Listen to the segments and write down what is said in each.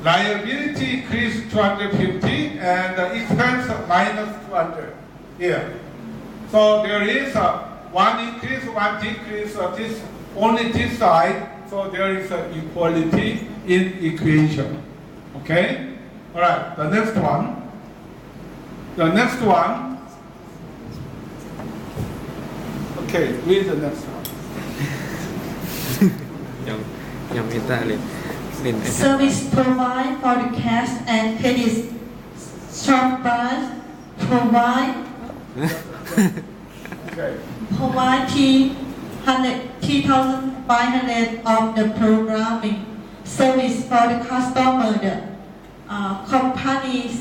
Liability increase 250 and expense minus 200 here. So there is one increase, one decrease. This only this side. So there is equality in equation. Okay. All right. The next one. The next one. Okay. Read the next one. ยังไม่ได้เลย Service provide for the cash and credit. Shop price provide Okay. provide 3,500 of the programming service for the customer. The companies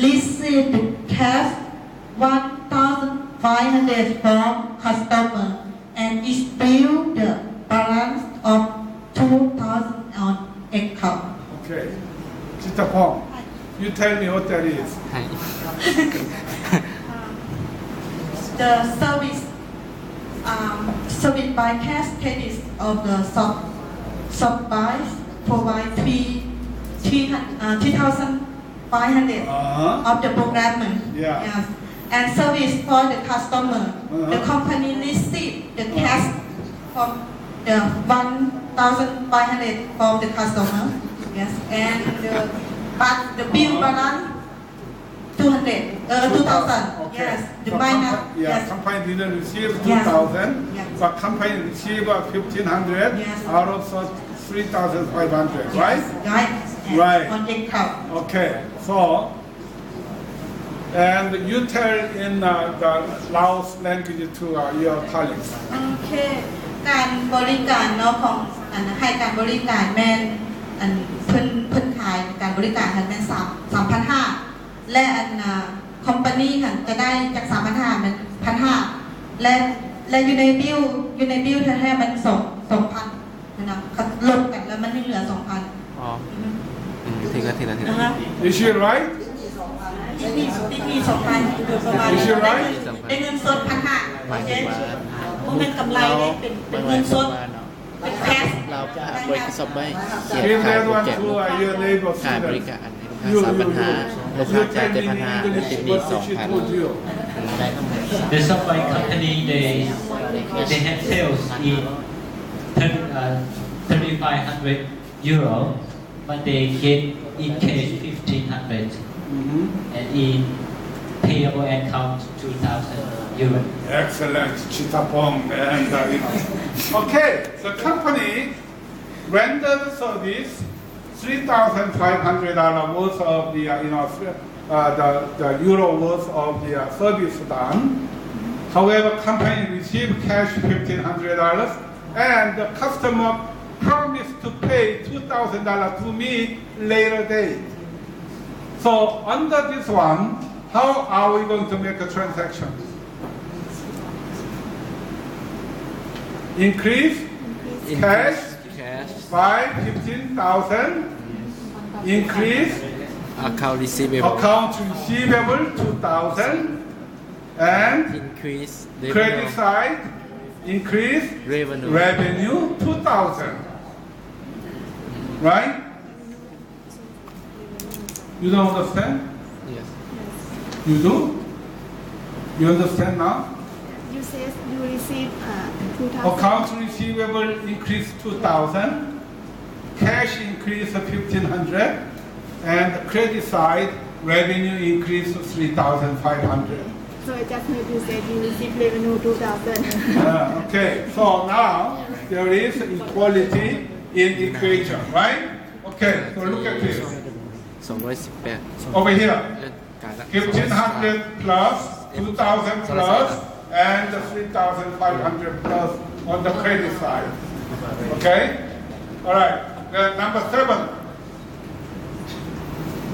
receive the cash 1,500 from customer and distribute the balance of 2,000 on account. Okay. Chitapong, you tell me what that is. ให้ The service by cash credit of the shop buys provide 3,500 of the programming. Yeah. Yes. And service for the customer. The company receive the cash from the 1,500 from the customer. Yes. And but the bill balance 2,000. Okay. Yes. The So minus. yeah, company didn't receive Yes. 2,000, Yes. but company received 1,500 Yes. out of 3,500, right? Right. Right. On account. Okay. So, and you tell in the Laos language to your colleagues. โอเคการบริการเนาะของให้การบริการแม่นเพิ่นขายการบริการหันแม่น3,500และคอมพานีหันจะได้จาก 3,500 มัน 1,500 และอยู่ในบิลแท้ๆมัน 2,000 นะเขาลดกันแล้วมันเหลือ 2,000 อ๋อทีละ นะคะ Is she right? ที่มี 2,000 ประมาณ Is she right? ได้เงินสด 1,500 หมาย โอเค ถึงว่า บ่แม่นกำไรได้เป็นเงินสดเป็นแคช เราจะบริการสบายเขียน Give ขาย that โปร one แกรม to your neighbor ขายบริ student. การให้ลูกค้า3,500ลูกค้าจ่ายแต่1,500แล้วติดหนี้ What she told 2,000 you. The software company they have sales in 3,500 euro, but they get in cash 1,500 and in payable account 2,000 euro. Excellent, Chitapong. And, okay, the company rendered service $3,500 worth of the, the euro worth of the service done. However, company received cash $1,500 and the customer promised to pay $2,000 to me later date. So under this one, how are we going to make a transaction? Increase cash by 15,000. Increase account receivable account receivable 2,000 and increase credit side increase revenue 2,000. Right? You don't understand? yes You do? You understand now? You said you received 2,000. Account receivable increase 2,000, cash increase 1,500, and credit side revenue increase 3,500. So I just need to say you received revenue 2,000. Okay, so now there is equality in equation, right? Okay, so look at this. 218 Over here, การละ 1,500 plus, 2,000 plus, and 3,500 plus on the credit side. Okay? All right. Number 7.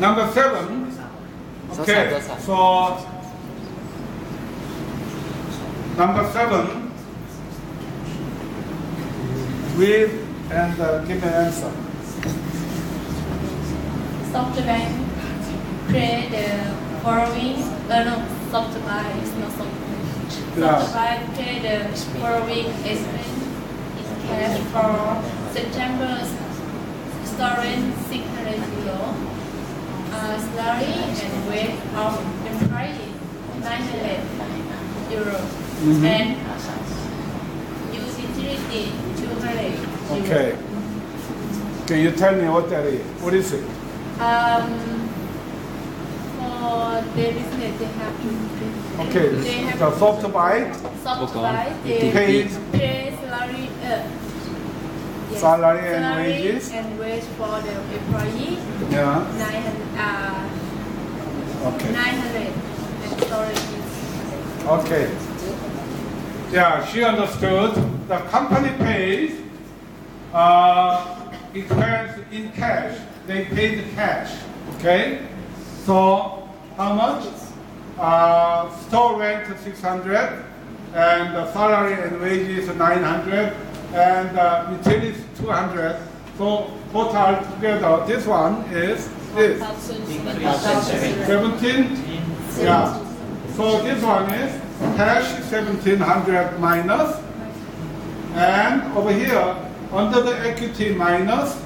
Number 7. Okay. So number 7. Read and give me an answer. SoftBank create the following. SoftBank is not SoftBank. SoftBank create the following expense in cash for September storing 600 salary and wage of employee 900 euro and utility 200 euro. Okay. Can you tell me what that is? What is it? For their business, they have to. Okay. They have The soft buy, subsidize. They Pay- pay salary. Yes, Salary and wages. and wage for the employee. yeah. 900. Okay. 900 and storage is. Okay. Yeah, she understood. The company pays expense in cash. They paid cash. Okay. So how much? Store rent 600, and the salary and wages 900, and utilities 200. So total together, this one is this 17. Yeah. So this one is cash 1700 minus, and over here under the equity minus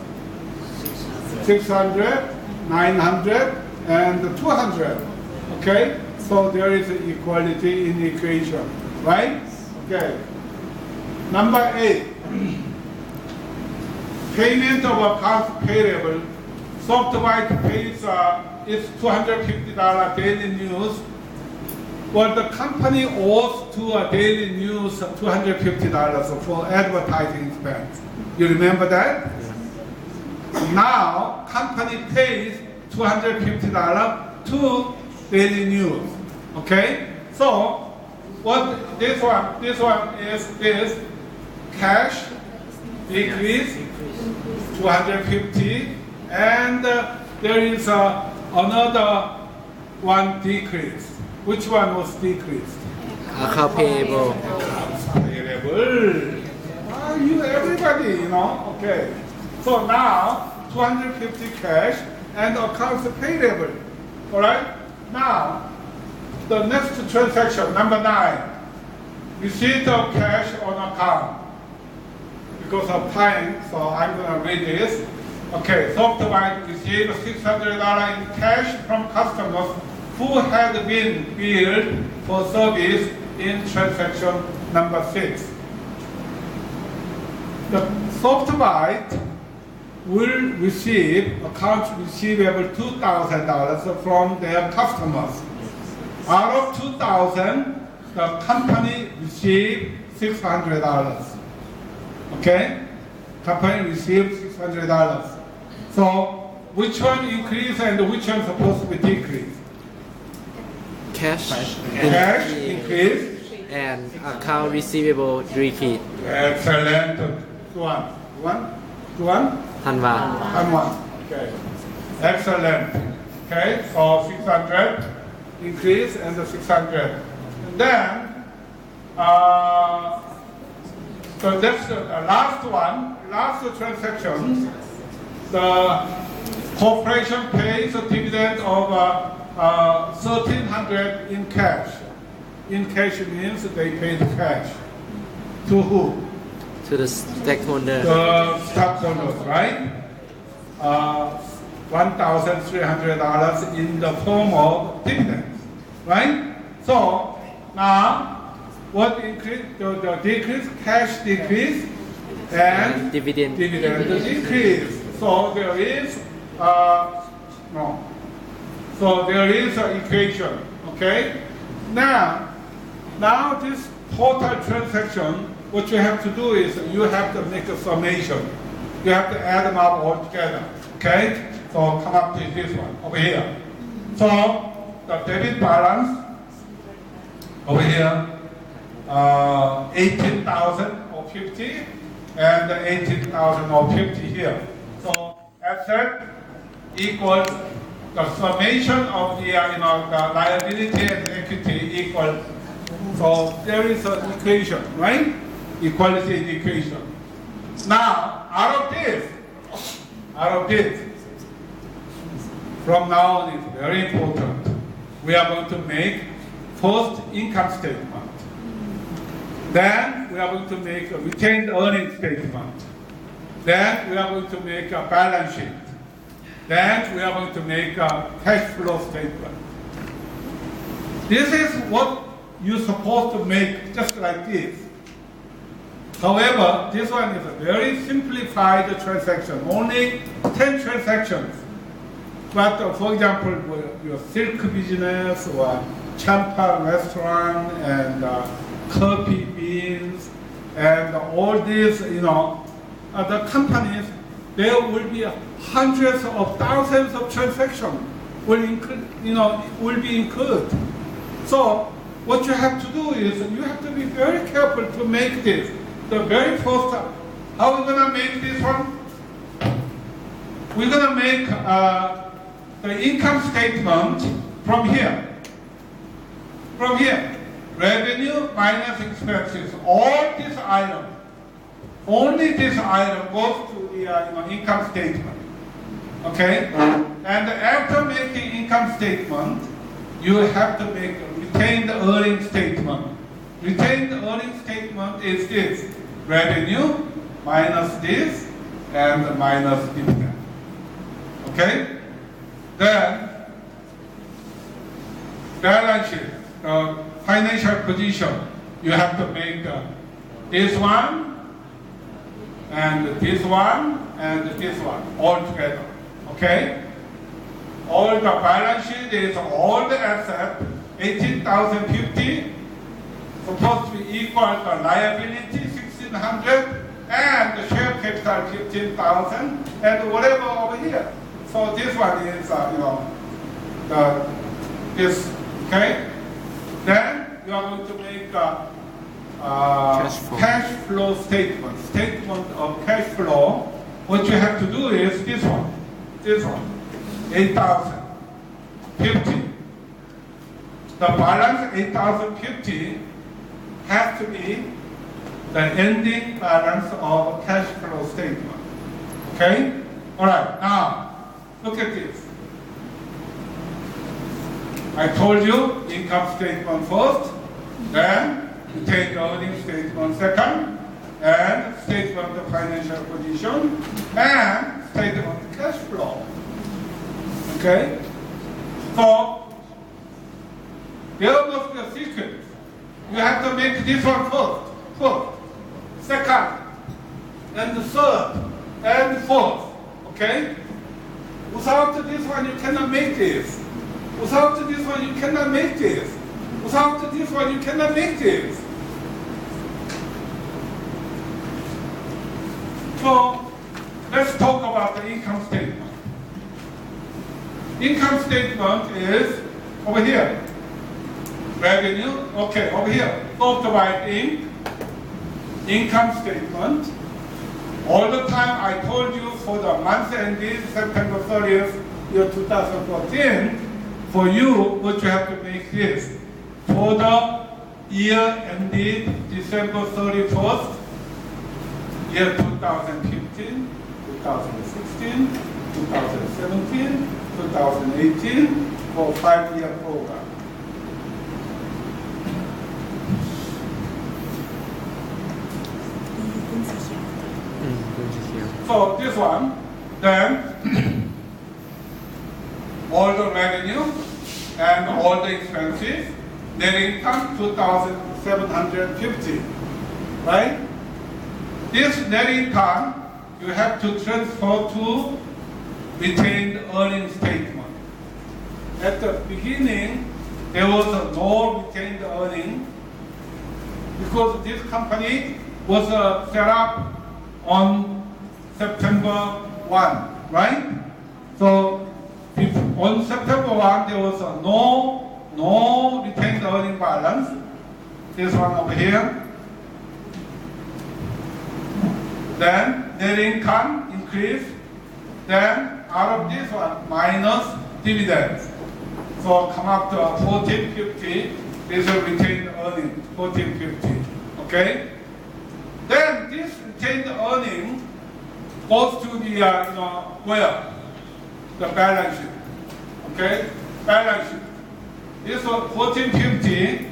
600, 900, and 200. Okay. So there is equality in the equation, right? Okay. Number 8. Payment of accounts payable. Software pays is $250 daily news. Well, the company owes to a daily news $250 for advertising expense. You remember that? Now, company pays $250 to daily news. Okay? So, what this one is this cash decrease 250, and there is another one decrease. Which one was decreased? account payable Payable. You everybody, you know. Okay. So now 250 cash and accounts payable. All right. Now the next transaction, number 9, receipt of cash on account. Because of time, so I'm going to read this. Okay, Software received $600 in cash from customers who had been billed for service in transaction number 6. The Software will receive accounts receivable $2,000 from their customers. Out of 2,000, the company received $600. Okay? Company received $600. So, which one increase and which one supposed to be decrease? cash Cash increase. and account receivable decrease Excellent. One. ธันวา Okay. Excellent. Okay, so 600 increase and the 600. And then, so that's the last one, last transaction. The corporation pays a dividend of 1,300 in cash. In cash means they paid cash. To who? to the stakeholder The stockholders, right? $1,300 in the form of dividends, right? So now, what increase? The decrease, cash decrease, and dividend decrease. So there is no. So there is an equation. Okay. Now this total transaction. What you have to do is you have to make a summation. You have to add them up all together. Okay? So come up to this one over here. So the debit balance over here, 18,050 and 18,050 here. So asset equals the summation of the the liability and equity equal. So there is an equation, right? Equality equation. Now, out of this, from now on it's very important. We are going to make first income statement. Then we are going to make a retained earnings statement. Then we are going to make a balance sheet. Then we are going to make a cash flow statement. This is what you're supposed to make, just like this. However, this one is a very simplified transaction, only 10 transactions. But for example, your silk business or champa restaurant and coffee beans and all these, the companies, there will be hundreds of thousands of transactions will be incurred. So what you have to do is you have to be very careful to make this. The very first time, how are we going to make this one? We're going to make the income statement from here. From here, revenue minus expenses. All this item, only this item goes to the income statement. Okay? And after making income statement, you have to make a retained earnings statement. Retained earnings statement is this: revenue minus this and minus dividend. Okay? Then balance sheet, financial position. You have to make this one and this one and this one all together. Okay? All the balance sheet is all the assets, 18,050, supposed to be equal to liability, 1,600, and the share capital, 15,000, and whatever over here. So this one is, this, okay? Then you are going to make cash flow statement. Statement of cash flow. What you have to do is this one, 8,050. The balance 8,050 has to be the ending balance of cash flow statement. Okay? All right, now look at this. I told you income statement first, then you take the earnings statement second, and statement of financial position, and statement of cash flow. Okay? So, there must be a sequence. You have to make this one first, second, and the third, and fourth. Okay? Without this one, you cannot make this. Without this one, you cannot make this. Without this one, you cannot make this. So, let's talk about the income statement. Income statement is over here. Revenue, okay, over here. Go to write income statement. All the time I told you for the month ended September 30th, year 2014, for you, what you have to make this. For the year ended December 31st, year 2015, 2016, 2017, 2018, for 5-year program. So this one, then all the revenue and all the expenses, net income 2,750, right? This net income you have to transfer to retained earnings statement. At the beginning, there was no retained earning because this company was set up on September 1, right? So on September 1, there was no retained earning balance. This one over here. Then net income increased. Then out of this one, minus dividends. So come up to 1450. This is retained earning, 1450. Okay? Then this retained earning goes to the, where? The balance sheet. Okay? Balance sheet. This was 1450.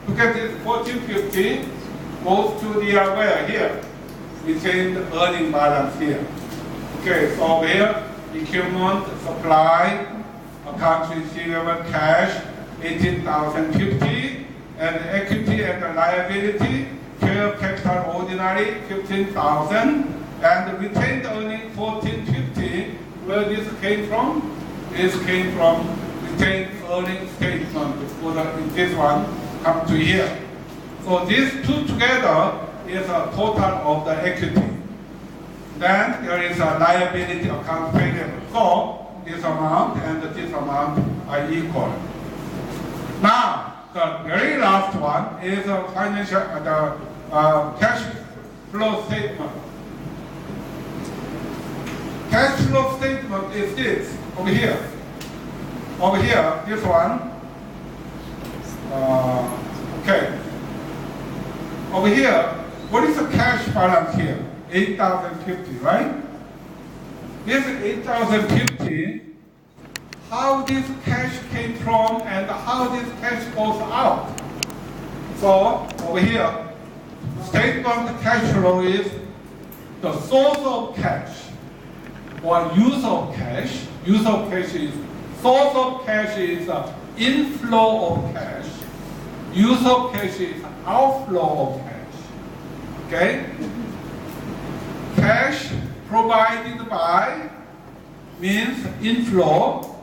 Look at this, 1450 goes to the, where? Here. Retained earning balance here. Okay, so over here, equipment, supply, accounts receivable, cash, 18,050, and equity and liability, share capital ordinary, 15,000, and retained earning, 1450. Where this came from? This came from retained earning statement. For this one, come to here. So these two together is a total of the equity. Then there is a liability account payable. So this amount and this amount are equal. Now, the very last one is a financial, cash flow statement. Cash flow statement is this, over here. Over here, this one. Okay. Over here, what is the cash balance here? 8,050, right? This 8,050, how this cash came from and how this cash goes out. So, over here, statement cash flow is the source of cash or use of cash. Use of cash is, source of cash is inflow of cash. Use of cash is outflow of cash. Okay? Cash provided by means inflow.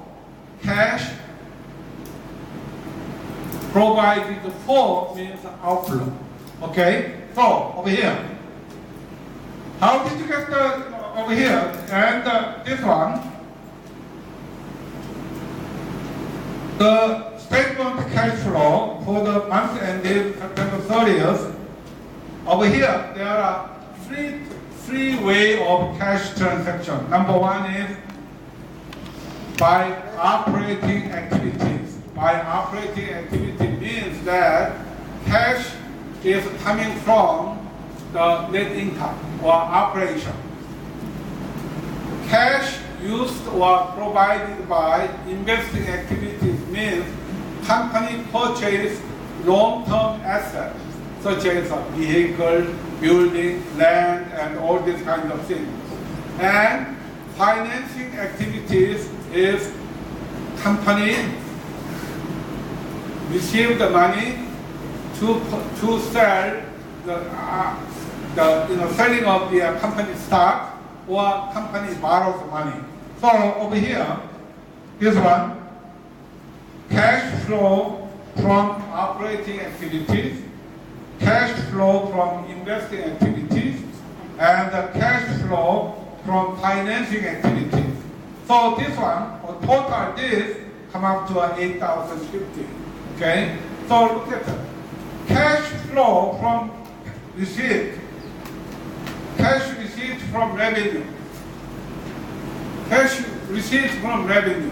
Cash provided for means outflow. Okay? So, over here. How did you get the, over here, and this one? The statement cash flow for the month ended September 30th. Over here, there are three ways of cash transaction. Number one is by operating activities. By operating activity means that cash is coming from the net income or operation. Cash used or provided by investing activities means company purchase long-term assets such as a vehicle, building, land, and all these kinds of things. And financing activities is company receive the money to sell the selling of the company stock or company borrows money. So over here, this one, cash flow from operating activities, cash flow from investing activities, and the cash flow from financing activities. So this one, or total this, come up to 8,050. Okay? So look at it. Cash flow from receipt. Cash receipt from revenue. Cash receipt from revenue.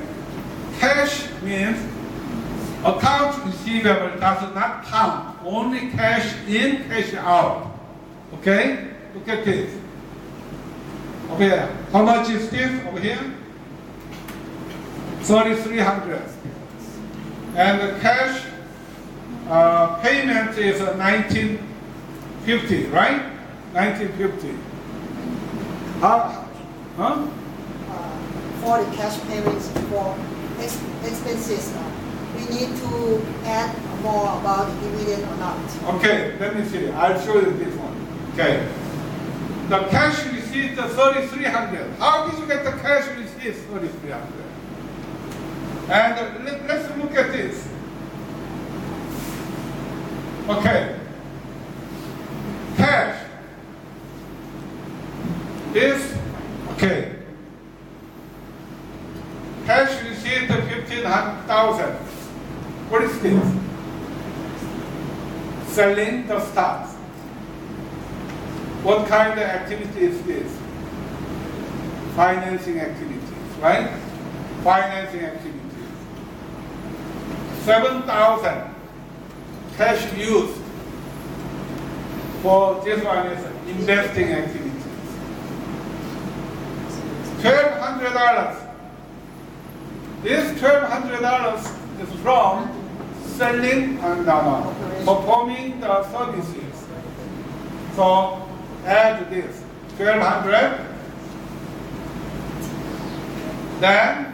Cash means accounts receivable does not count. Only cash in, cash out. Okay? Look at this. Over here. How much is this over here? 3,300. And the cash payment is 1950, right? 1950. For the cash payments for expenses, we need to add more about the dividend or not. Okay, let me see. I'll show you this one. Okay. The cash receipt 3,300. How did you get the cash receipt 3,300? And let's look at this. Okay. Cash. This, okay. Cash receipt 15,000. What is this? Selling the stocks. What kind of activity is this? Financing activities, right? Financing activities. 7,000 cash used for this one is investing activities. $1,200. This $1,200 is from selling and performing the services. So add this 1,200 Then